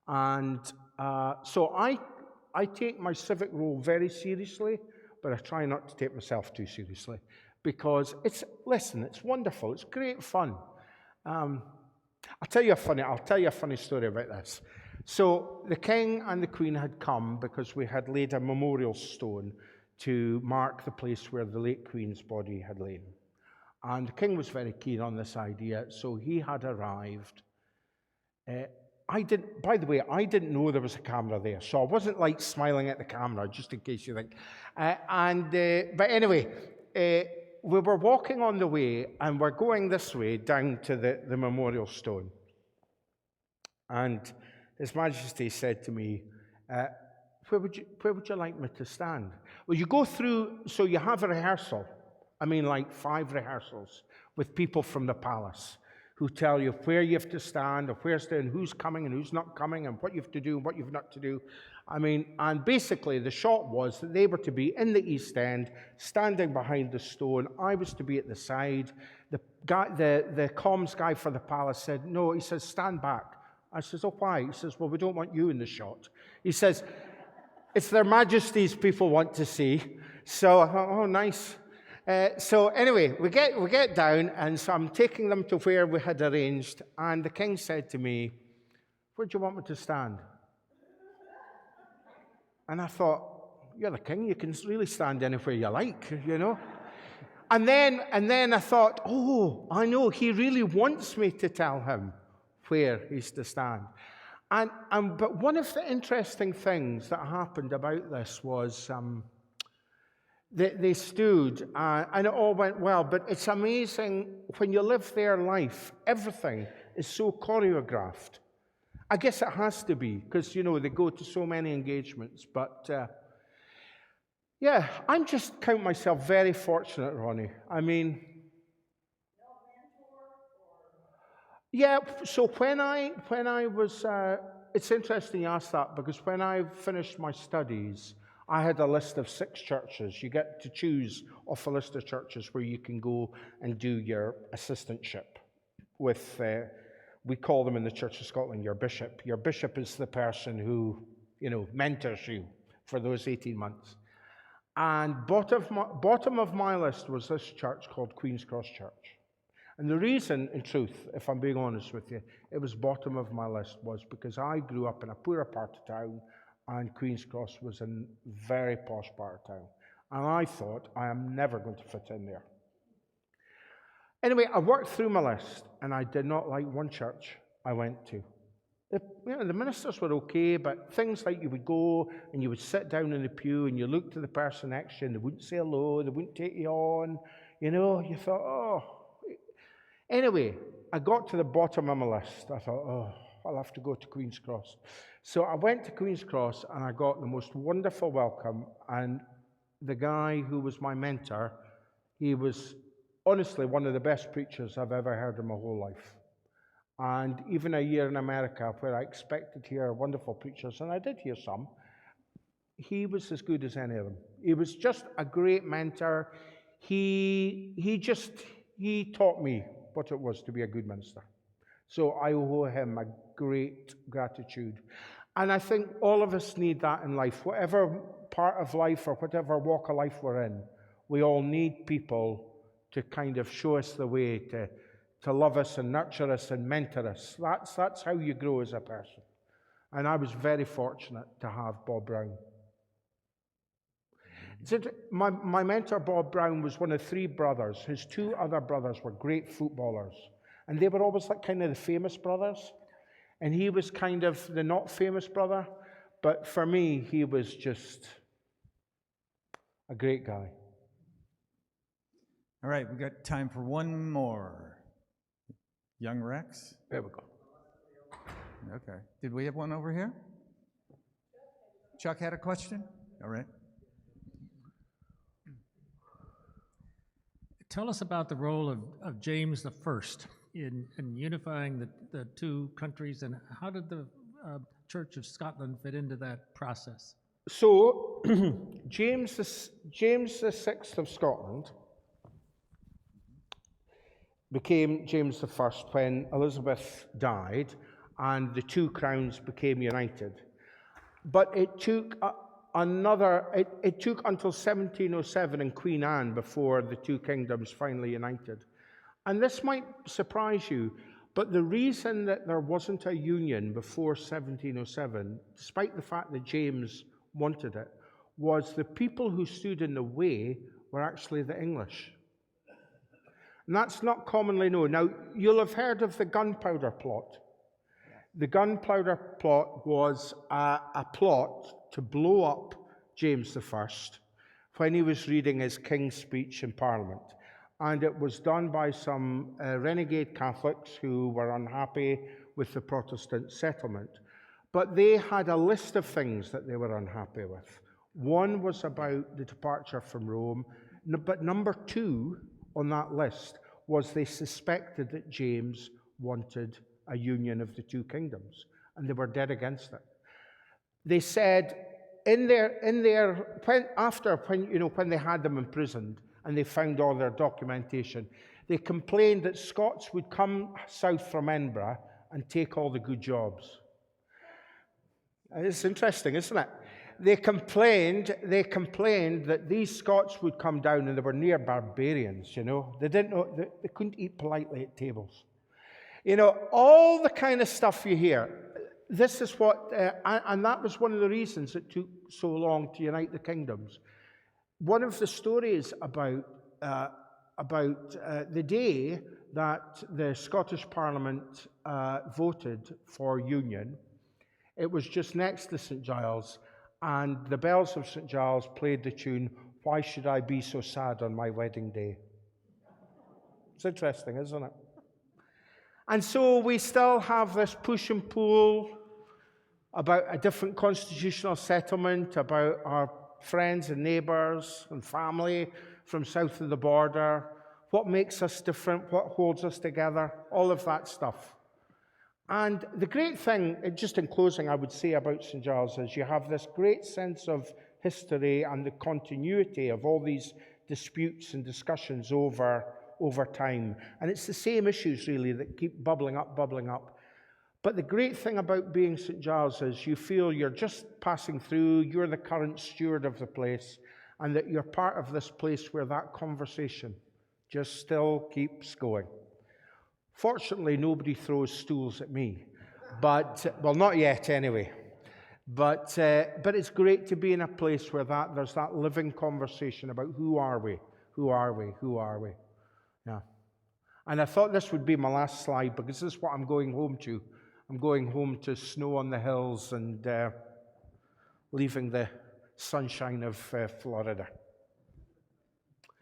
And so I take my civic role very seriously, but I try not to take myself too seriously, because it's wonderful, it's great fun. I'll tell you a funny story about this. So the King and the Queen had come because we had laid a memorial stone to mark the place where the late Queen's body had lain. And the King was very keen on this idea, so he had arrived. I didn't know there was a camera there, so I wasn't like smiling at the camera, just in case you think. But anyway, we were walking on the way, and we're going this way down to the memorial stone. And His Majesty said to me, where would you like me to stand? Well, you go through, so you have a rehearsal. Like 5 rehearsals with people from the palace who tell you where you have to stand, or and who's coming and who's not coming, and what you have to do and what you've not to do. And basically the shot was that they were to be in the East End, standing behind the stone. I was to be at the side. The comms guy for the palace said, no, he says, stand back. I says, oh, why? He says, well, we don't want you in the shot. He says, it's Their Majesties people want to see. So I thought, oh, nice. So anyway, we get down, and so I'm taking them to where we had arranged, and the King said to me, where do you want me to stand? And I thought, you're the King, you can really stand anywhere you like, And then I thought, oh, I know, he really wants me to tell him where he's to stand. But one of the interesting things that happened about this was they stood, and it all went well, but it's amazing when you live their life, everything is so choreographed. I guess it has to be, because, they go to so many engagements, but yeah, I'm just count myself very fortunate, Ronnie. Yeah, so when I was, it's interesting you ask that, because when I finished my studies, I had a list of 6 churches. You get to choose off a list of churches where you can go and do your assistantship with, we call them in the Church of Scotland, your bishop. Your bishop is the person who, mentors you for those 18 months. And bottom of my list was this church called Queen's Cross Church. And the reason, in truth, if I'm being honest with you, it was bottom of my list was because I grew up in a poorer part of town, and Queen's Cross was a very posh part of town. And I thought, I am never going to fit in there. Anyway, I worked through my list, and I did not like one church I went to. The ministers were okay, but things like you would go and you would sit down in the pew and you look to the person next to you and they wouldn't say hello, they wouldn't take you on, you thought, oh. Anyway, I got to the bottom of my list. I thought, oh, I'll have to go to Queen's Cross. So I went to Queen's Cross and I got the most wonderful welcome, and the guy who was my mentor, he was honestly one of the best preachers I've ever heard in my whole life. And even a year in America where I expected to hear wonderful preachers, and I did hear some, he was as good as any of them. He was just a great mentor. He taught me what it was to be a good minister. So I owe him a great gratitude. And I think all of us need that in life. Whatever part of life or whatever walk of life we're in, we all need people to kind of show us the way, to love us and nurture us and mentor us. That's how you grow as a person. And I was very fortunate to have Bob Brown. My mentor, Bob Brown, was one of 3 brothers. His 2 other brothers were great footballers. And they were always like kind of the famous brothers. And he was kind of the not famous brother. But for me, he was just a great guy. All right, we've got time for one more. Young Rex? There we go. Okay. Did we have one over here? Chuck had a question? All right. Tell us about the role of James I in unifying the two countries, and how did the Church of Scotland fit into that process? So, James VI of Scotland became James I when Elizabeth died and the two crowns became united. But it took it took until 1707 and Queen Anne before the two kingdoms finally united. And this might surprise you, but the reason that there wasn't a union before 1707, despite the fact that James wanted it, was the people who stood in the way were actually the English. And that's not commonly known. Now, you'll have heard of the gunpowder plot. The gunpowder plot was a plot to blow up James I when he was reading his King's Speech in Parliament. And it was done by some renegade Catholics who were unhappy with the Protestant settlement. But they had a list of things that they were unhappy with. One was about the departure from Rome, but number two on that list was they suspected that James wanted a union of the two kingdoms, and they were dead against it. They said when they had them imprisoned and they found all their documentation, they complained that Scots would come south from Edinburgh and take all the good jobs. It's interesting, isn't it? They complained that these Scots would come down and they were near barbarians, They didn't know, they couldn't eat politely at tables. All the kind of stuff you hear. This is what, and that was one of the reasons it took so long to unite the kingdoms. One of the stories about the day that the Scottish Parliament voted for union, it was just next to St. Giles, and the bells of St. Giles played the tune, "Why Should I Be So Sad on My Wedding Day?" It's interesting, isn't it? And so we still have this push and pull about a different constitutional settlement, about our friends and neighbours and family from south of the border, what makes us different, what holds us together, all of that stuff. And the great thing, just in closing, I would say about St. Giles is you have this great sense of history and the continuity of all these disputes and discussions over time. And it's the same issues, really, that keep bubbling up. But the great thing about being St. Giles is you feel you're just passing through, you're the current steward of the place, and that you're part of this place where that conversation just still keeps going. Fortunately, nobody throws stools at me, well, not yet anyway. But it's great to be in a place where there's that living conversation about who are we? Yeah. And I thought this would be my last slide because this is what I'm going home to. I'm going home to snow on the hills and leaving the sunshine of Florida.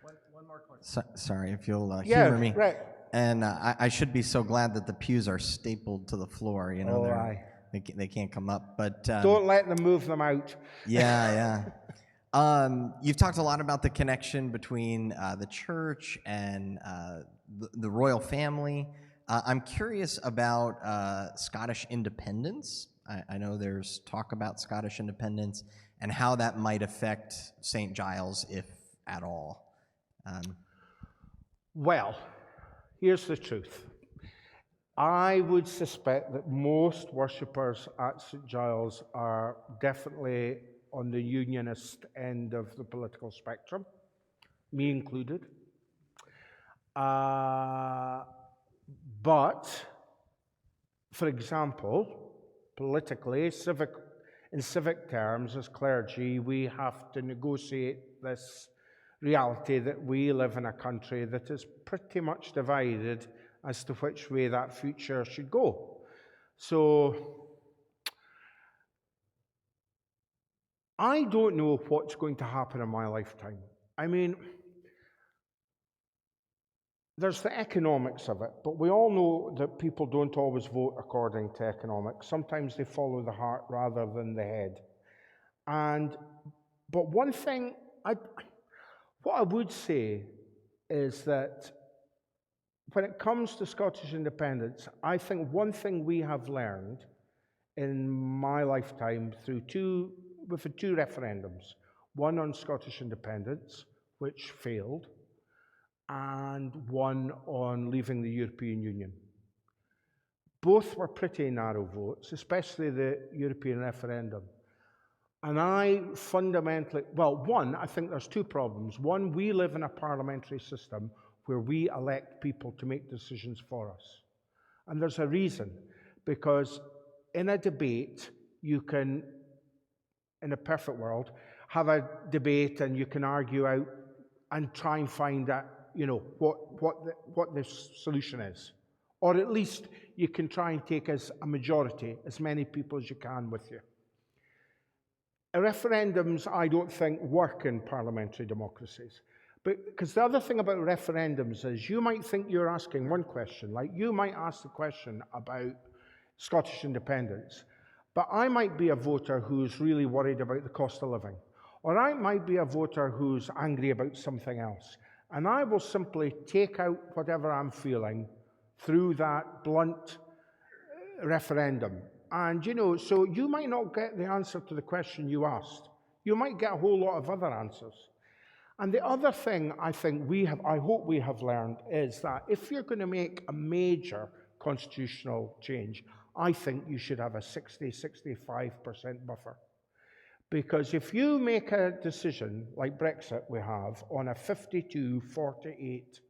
One more question. Sorry, if you'll humor me. Right. And I should be so glad that the pews are stapled to the floor. They can't come up. But don't let them move them out. Yeah. You've talked a lot about the connection between the church and the royal family. I'm curious about Scottish independence. I know there's talk about Scottish independence and how that might affect St. Giles, if at all. Well, here's the truth. I would suspect that most worshippers at St. Giles are definitely on the unionist end of the political spectrum, me included. But, for example, politically, in civic terms, as clergy, we have to negotiate this reality that we live in a country that is pretty much divided as to which way that future should go. So, I don't know what's going to happen in my lifetime. I mean, there's the economics of it, but we all know that people don't always vote according to economics. Sometimes they follow the heart rather than the head. But one thing, what I would say is that when it comes to Scottish independence, I think one thing we have learned in my lifetime we've had two referendums, one on Scottish independence, which failed, and one on leaving the European Union. Both were pretty narrow votes, especially the European referendum. And I fundamentally, I think there's two problems. One, we live in a parliamentary system where we elect people to make decisions for us. And there's a reason, because in a debate, you can, in a perfect world, have a debate and you can argue out and try and find out, what the solution is. Or at least you can try and take as a majority, as many people as you can with you. Referendums, I don't think, work in parliamentary democracies. Because the other thing about referendums is you might think you're asking one question, like you might ask the question about Scottish independence, but I might be a voter who's really worried about the cost of living, or I might be a voter who's angry about something else, and I will simply take out whatever I'm feeling through that blunt referendum. And, so you might not get the answer to the question you asked. You might get a whole lot of other answers. And the other thing I think I hope we have learned is that if you're going to make a major constitutional change, I think you should have a 60-65% buffer. Because if you make a decision like Brexit we have on a 52-48,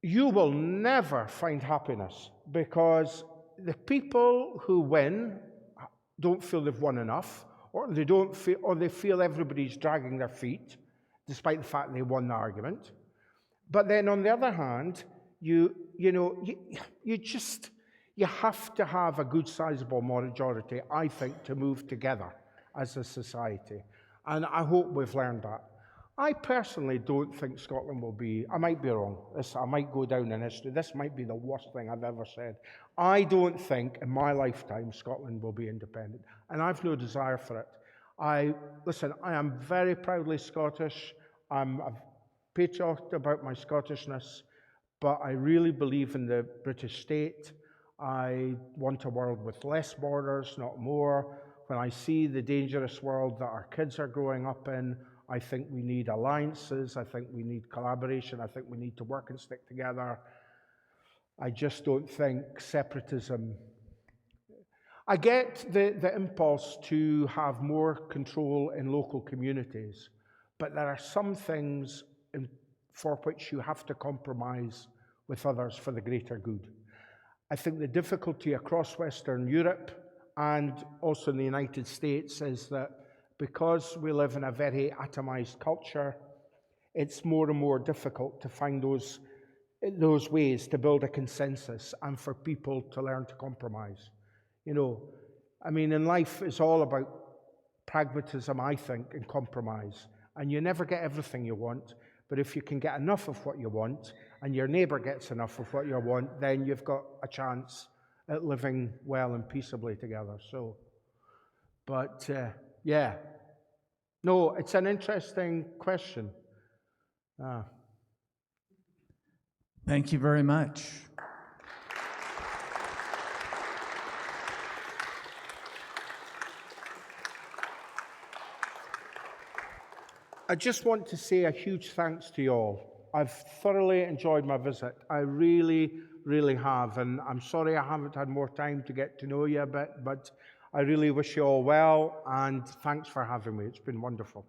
you will never find happiness, because the people who win don't feel they've won enough, or they feel everybody's dragging their feet, despite the fact they won the argument. But then on the other hand, you have to have a good sizable majority, I think, to move together as a society. And I hope we've learned that. I personally don't think Scotland will be, I might be wrong, I might go down in history, this might be the worst thing I've ever said. I don't think in my lifetime Scotland will be independent, and I've no desire for it. I am very proudly Scottish, I'm a patriot about my Scottishness, but I really believe in the British state. I want a world with less borders, not more. When I see the dangerous world that our kids are growing up in, I think we need alliances, I think we need collaboration, I think we need to work and stick together. I just don't think separatism. I get the impulse to have more control in local communities, but there are some things for which you have to compromise with others for the greater good. I think the difficulty across Western Europe and also in the United States is that because we live in a very atomized culture, it's more and more difficult to find those ways to build a consensus and for people to learn to compromise. In life it's all about pragmatism, I think, and compromise. And you never get everything you want, but if you can get enough of what you want and your neighbor gets enough of what you want, then you've got a chance at living well and peaceably together. Yeah. No, it's an interesting question. Thank you very much. I just want to say a huge thanks to you all. I've thoroughly enjoyed my visit. I really, really have. And I'm sorry I haven't had more time to get to know you a bit, but I really wish you all well, and thanks for having me. It's been wonderful.